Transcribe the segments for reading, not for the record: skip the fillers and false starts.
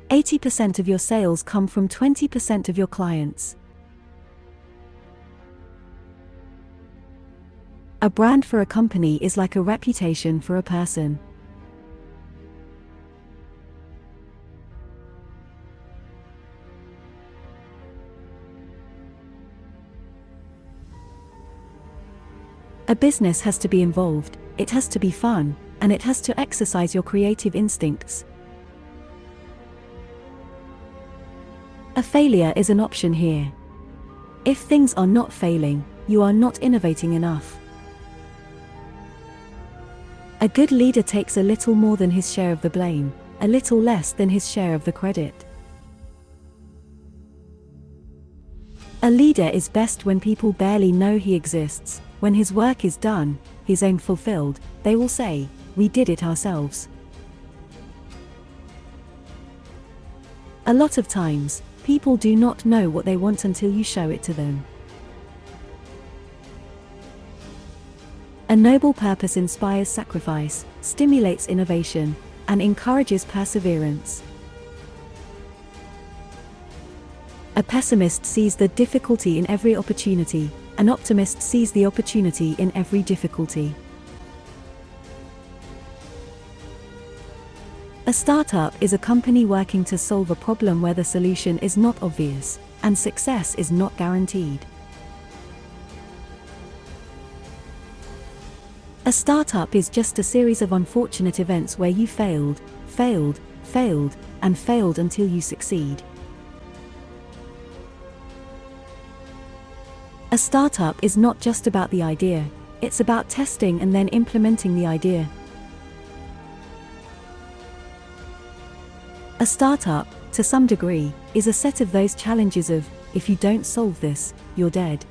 80% of your sales come from 20% of your clients. A brand for a company is like a reputation for a person. A business has to be involved, it has to be fun, and it has to exercise your creative instincts. A failure is an option here. If things are not failing, you are not innovating enough. A good leader takes a little more than his share of the blame, a little less than his share of the credit. A leader is best when people barely know he exists. When his work is done, his aim fulfilled, they will say, "We did it ourselves." A lot of times, people do not know what they want until you show it to them. A noble purpose inspires sacrifice, stimulates innovation, and encourages perseverance. A pessimist sees the difficulty in every opportunity. An optimist sees the opportunity in every difficulty. A startup is a company working to solve a problem where the solution is not obvious, and success is not guaranteed. A startup is just a series of unfortunate events where you failed, and failed until you succeed. A startup is not just about the idea, it's about testing and then implementing the idea. A startup, to some degree, is a set of those challenges of, if you don't solve this, you're dead.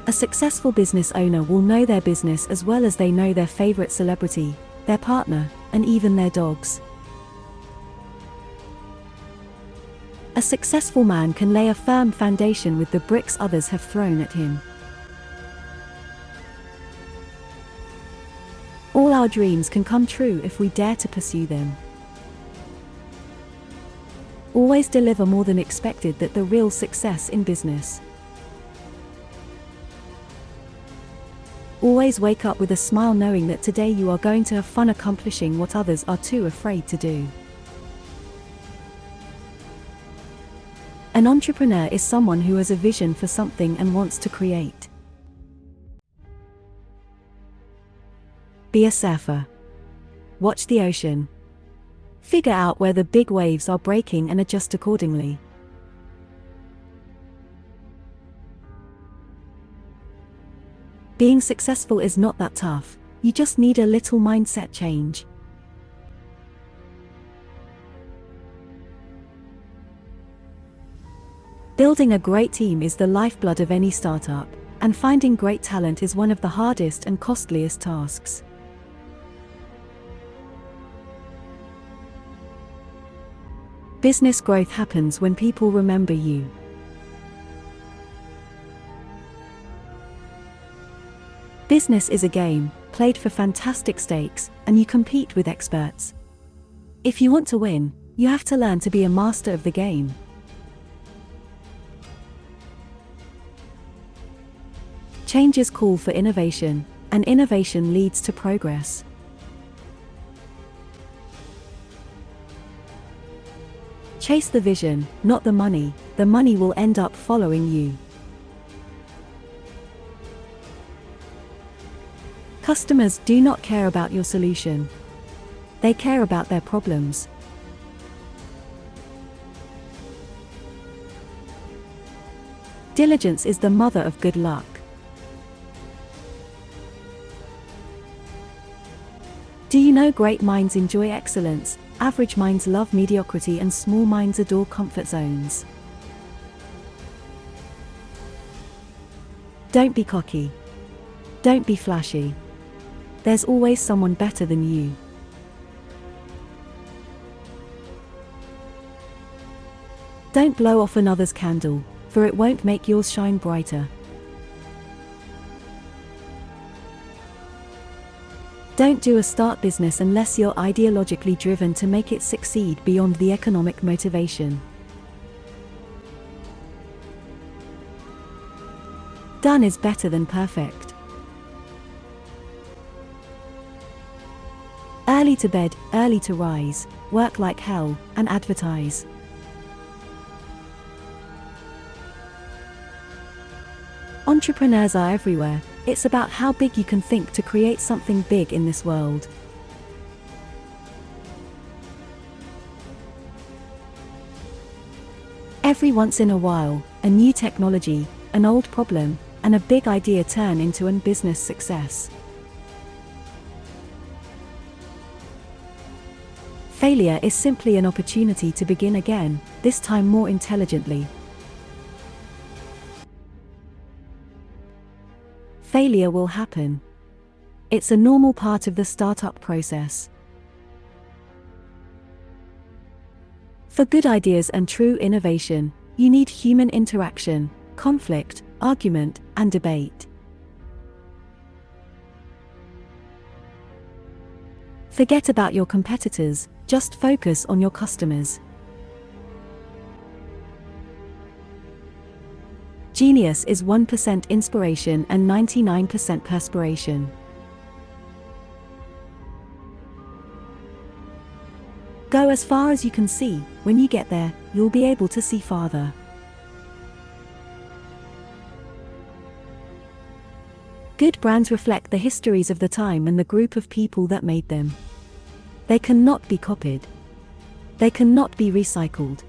A successful business owner will know their business as well as they know their favorite celebrity, their partner, and even their dogs. A successful man can lay a firm foundation with the bricks others have thrown at him. All our dreams can come true if we dare to pursue them. Always deliver more than expected. That's the real success in business. Always wake up with a smile knowing that today you are going to have fun accomplishing what others are too afraid to do. An entrepreneur is someone who has a vision for something and wants to create. Be a surfer. Watch the ocean. Figure out where the big waves are breaking and adjust accordingly. Being successful is not that tough, you just need a little mindset change. Building a great team is the lifeblood of any startup, and finding great talent is one of the hardest and costliest tasks. Business growth happens when people remember you. Business is a game, played for fantastic stakes, and you compete with experts. If you want to win, you have to learn to be a master of the game. Changes call for innovation, and innovation leads to progress. Chase the vision, not the money will end up following you. Customers do not care about your solution. They care about their problems. Diligence is the mother of good luck. Do you know great minds enjoy excellence, average minds love mediocrity, and small minds adore comfort zones? Don't be cocky. Don't be flashy. There's always someone better than you. Don't blow off another's candle, for it won't make yours shine brighter. Don't do a start business unless you're ideologically driven to make it succeed beyond the economic motivation. Done is better than perfect. Early to bed, early to rise, work like hell, and advertise. Entrepreneurs are everywhere. It's about how big you can think to create something big in this world. Every once in a while, a new technology, an old problem, and a big idea turn into a business success. Failure is simply an opportunity to begin again, this time more intelligently. Failure will happen. It's a normal part of the startup process. For good ideas and true innovation, you need human interaction, conflict, argument, and debate. Forget about your competitors, just focus on your customers. Genius is 1% inspiration and 99% perspiration. Go as far as you can see. When you get there, you'll be able to see farther. Good brands reflect the histories of the time and the group of people that made them. They cannot be copied. They cannot be recycled.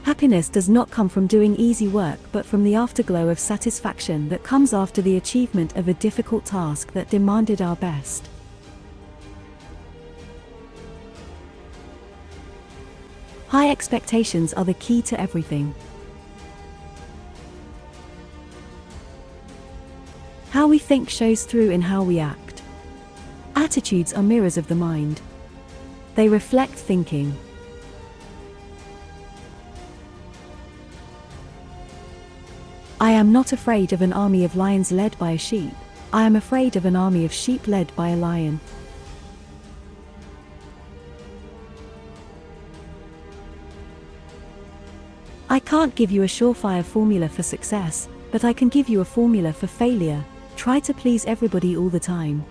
Happiness does not come from doing easy work but from the afterglow of satisfaction that comes after the achievement of a difficult task that demanded our best. High expectations are the key to everything. How we think shows through in how we act. Attitudes are mirrors of the mind. They reflect thinking. I am not afraid of an army of lions led by a sheep. I am afraid of an army of sheep led by a lion. I can't give you a surefire formula for success, but I can give you a formula for failure. Try to please everybody all the time.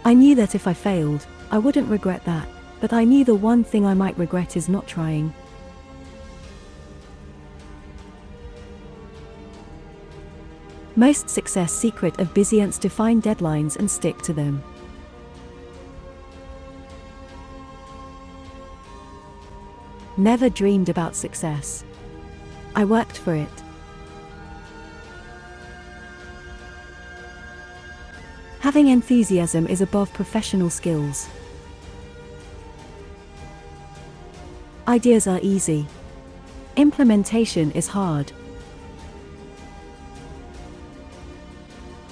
I knew that if I failed, I wouldn't regret that, but I knew the one thing I might regret is not trying. Most success secret of busy ants define deadlines and stick to them. Never dreamed about success. I worked for it. Having enthusiasm is above professional skills. Ideas are easy. Implementation is hard.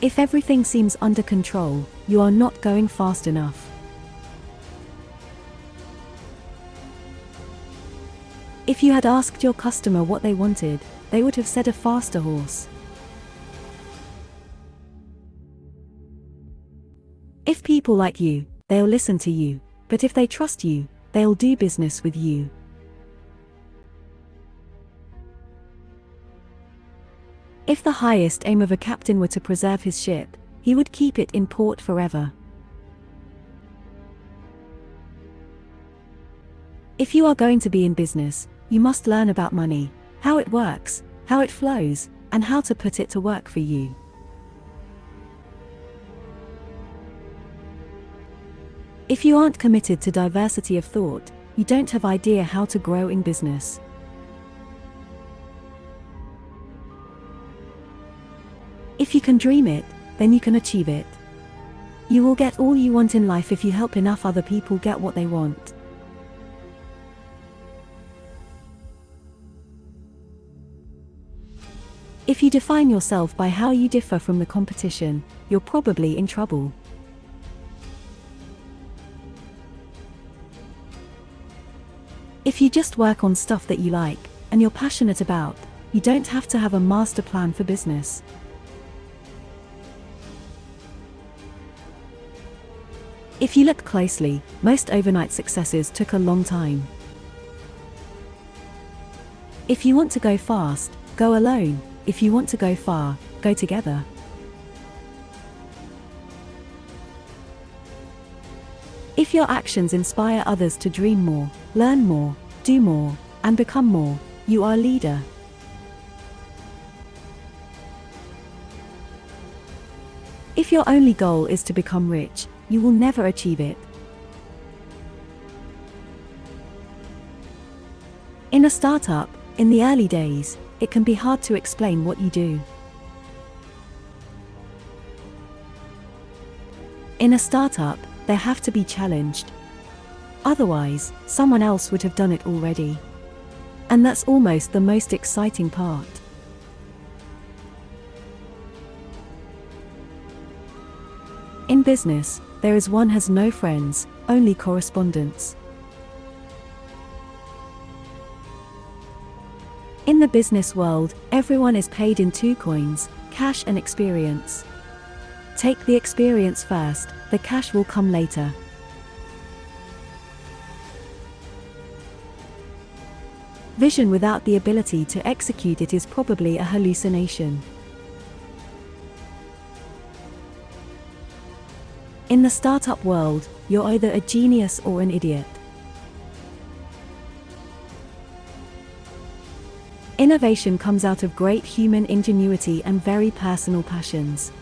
If everything seems under control, you are not going fast enough. If you had asked your customer what they wanted, they would have said a faster horse. If people like you, they'll listen to you, but if they trust you, they'll do business with you. If the highest aim of a captain were to preserve his ship, he would keep it in port forever. If you are going to be in business, you must learn about money, how it works, how it flows, and how to put it to work for you. If you aren't committed to diversity of thought, you don't have idea how to grow in business. If you can dream it, then you can achieve it. You will get all you want in life if you help enough other people get what they want. If you define yourself by how you differ from the competition, you're probably in trouble. If you just Just work on stuff that you like and you're passionate about. You don't have to have a master plan for business. If you look closely, most overnight successes took a long time. If you want to go fast, go alone. If you want to go far, go together. If your actions inspire others to dream more, learn more, do more, and become more, you are a leader. If your only goal is to become rich, you will never achieve it. In a startup, in the early days, it can be hard to explain what you do. In a startup, they have to be challenged. Otherwise, someone else would have done it already. And that's almost the most exciting part. In business, there is one has no friends, only correspondents. In the business world, everyone is paid in two coins, cash and experience. Take the experience first, the cash will come later. Vision without the ability to execute it is probably a hallucination. In the startup world, you're either a genius or an idiot. Innovation comes out of great human ingenuity and very personal passions.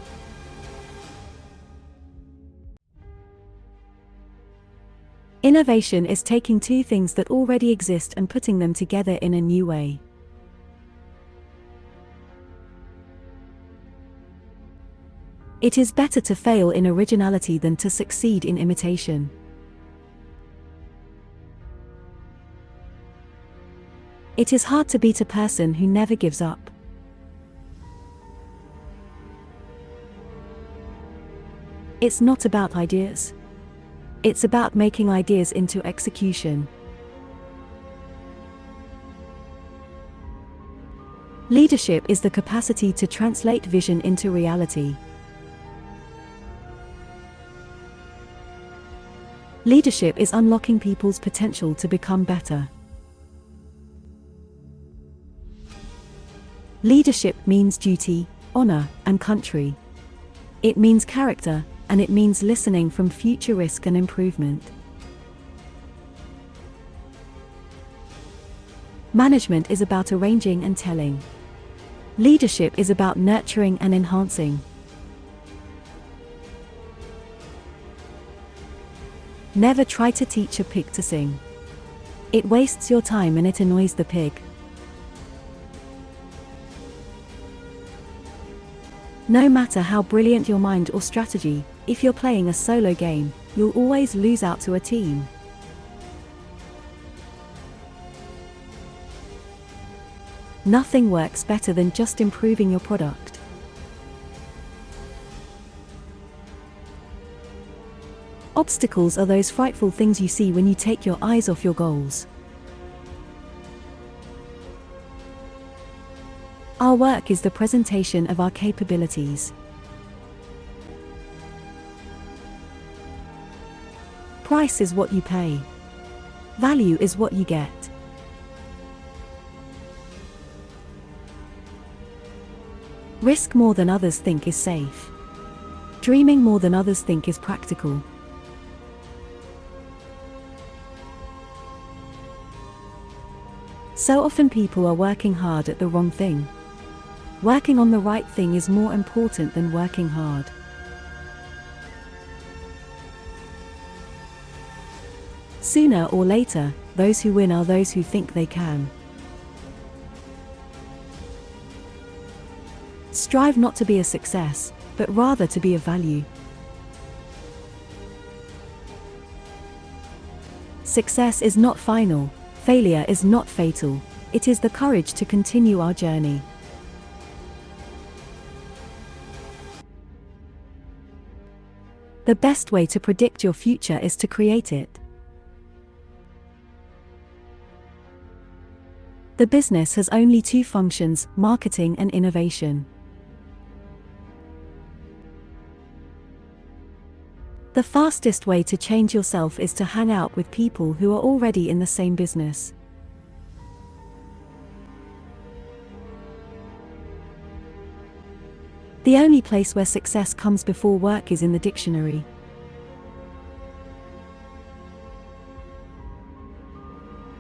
Innovation is taking two things that already exist and putting them together in a new way. It is better to fail in originality than to succeed in imitation. It is hard to beat a person who never gives up. It's not about ideas. It's about making ideas into execution. Leadership is the capacity to translate vision into reality. Leadership is unlocking people's potential to become better. Leadership means duty, honor, and country. It means character, and it means listening from future risk and improvement. Management is about arranging and telling. Leadership is about nurturing and enhancing. Never try to teach a pig to sing. It wastes your time and it annoys the pig. No matter how brilliant your mind or strategy, if you're playing a solo game, you'll always lose out to a team. Nothing works better than just improving your product. Obstacles are those frightful things you see when you take your eyes off your goals. Our work is the presentation of our capabilities. Price is what you pay. Value is what you get. Risk more than others think is safe. Dreaming more than others think is practical. So often people are working hard at the wrong thing. Working on the right thing is more important than working hard. Sooner or later, those who win are those who think they can. Strive not to be a success, but rather to be of value. Success is not final, failure is not fatal, it is the courage to continue our journey. The best way to predict your future is to create it. The business has only two functions: marketing and innovation. The fastest way to change yourself is to hang out with people who are already in the same business. The only place where success comes before work is in the dictionary.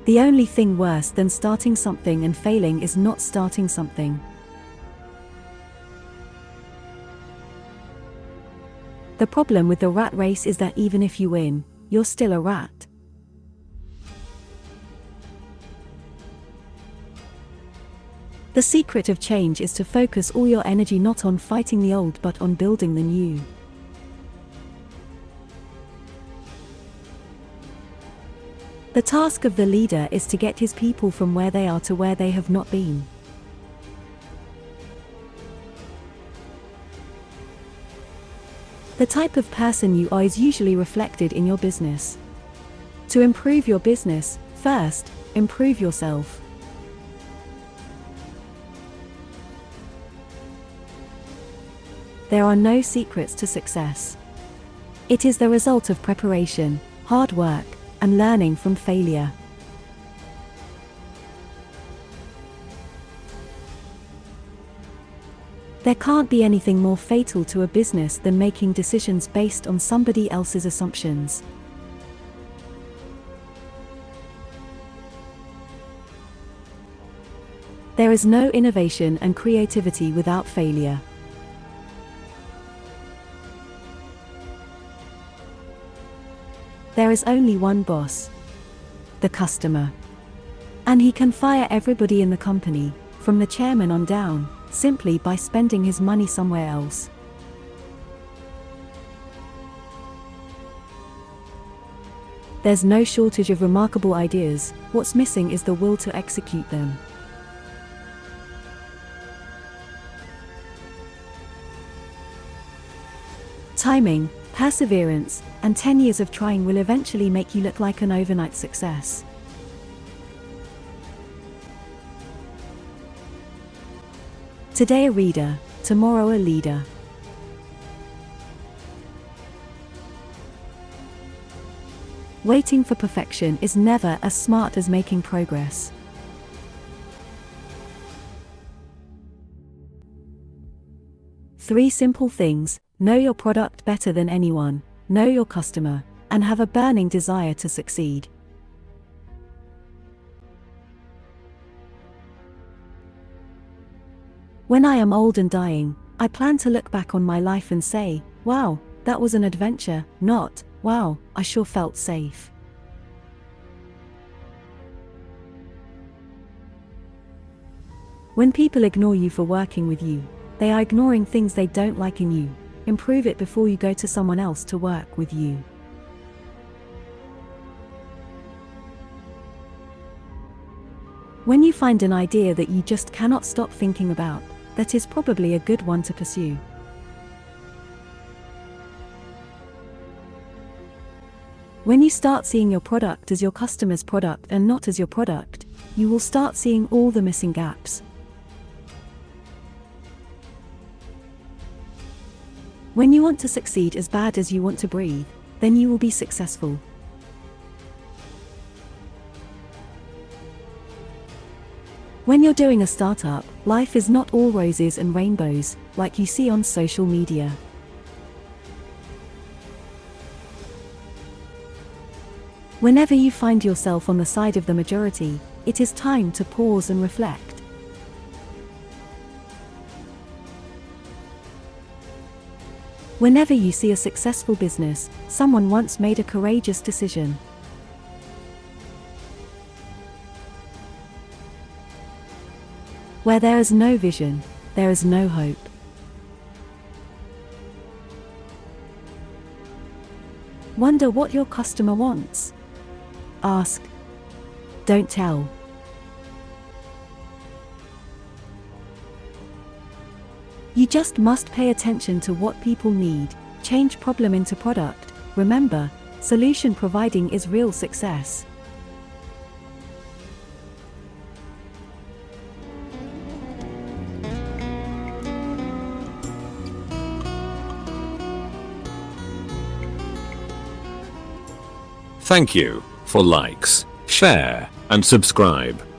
The only thing worse than starting something and failing is not starting something. The problem with the rat race is that even if you win, you're still a rat. The secret of change is to focus all your energy not on fighting the old but on building the new. The task of the leader is to get his people from where they are to where they have not been. The type of person you are is usually reflected in your business. To improve your business, first, improve yourself. There are no secrets to success. It is the result of preparation, hard work, and learning from failure. There can't be anything more fatal to a business than making decisions based on somebody else's assumptions. There is no innovation and creativity without failure. There is only one boss: the customer. And he can fire everybody in the company, from the chairman on down, simply by spending his money somewhere else. There's no shortage of remarkable ideas, what's missing is the will to execute them. Timing, perseverance, and 10 years of trying will eventually make you look like an overnight success. Today a reader, tomorrow a leader. Waiting for perfection is never as smart as making progress. Three simple things: know your product better than anyone, know your customer, and have a burning desire to succeed. When I am old and dying, I plan to look back on my life and say, wow, that was an adventure, not, wow, I sure felt safe. When people ignore you for working with you, they are ignoring things they don't like in you. Improve it before you go to someone else to work with you. When you find an idea that you just cannot stop thinking about, that is probably a good one to pursue. When you start seeing your product as your customer's product and not as your product, you will start seeing all the missing gaps. When you want to succeed as bad as you want to breathe, then you will be successful. When you're doing a startup, life is not all roses and rainbows, like you see on social media. Whenever you find yourself on the side of the majority, it is time to pause and reflect. Whenever you see a successful business, someone once made a courageous decision. Where there is no vision, there is no hope. Wonder what your customer wants. Ask. Don't tell. You just must pay attention to what people need. Change problem into product. Remember, solution providing is real success. Thank you for likes, share, and subscribe.